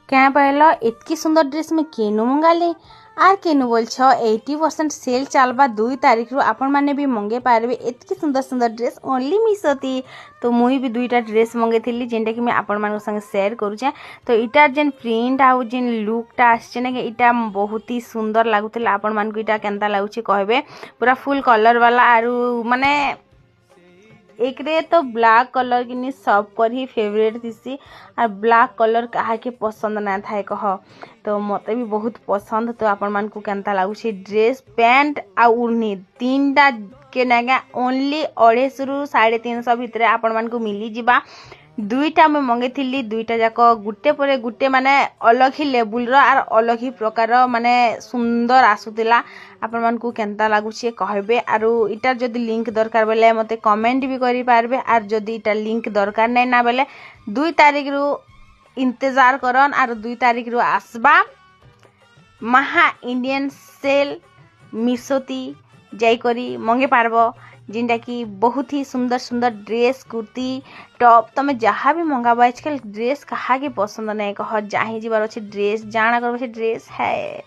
क्या पहला इतकी सुंदर ड्रेस में केनु मंगाली आर केनु बोल 80% सेल चलवा 2 तारीख रु आपण माने भी मंगे पारबे इतकी सुंदर सुंदर ड्रेस ओनली मिसोती। तो मुई भी 2टा ड्रेस मंगे थिली जेंटा कि मैं आपण मान संगे शेयर करूचे। तो इटार जेन प्रिंट आउ जेन लुकटा आछे ना इटा बहुत ही सुंदर लागुतिला। आपण मान को इटा केनता लागुची कहबे पूरा फुल कलर वाला आरु माने एक रे तो ब्लैक कलर कि सब कर ही फेवरेट थी और ब्लैक कलर कहा के पसंद ना थाए कह तो मते भी बहुत पसंद। तो आपण मान को केनता लागुची ड्रेस पैंट आ उर्नी 3टा के नागा ओनली 250 रु 350 भितर आपण मान को मिली जिबा। 2टा मैं मंगे थिली 2टा जाक गुटे परे गुटे माने अलग ही लेवल रो और अलग ही प्रकार माने सुंदर आसुतिला। आपण मान को केनता लागुची कहबे आरु इटार जदी लिंक दरकार बेले मते कमेंट भी करि पारबे आर जदी इटा लिंक दरकार नै ना बेले 2 तारीख रु इंतजार करन आर 2 तारीख रु आसबा महा इंडियन सेल मिसोती जाई करी मंगे पारबो जिनटा कि बहुत ही सुंदर सुंदर ड्रेस कुर्ती टॉप तमे जहाँ भी मंगाबो आजकल ड्रेस कहा के पसंद नहीं कह जहाँ जीवार अच्छे ड्रेस जाना कर ड्रेस है।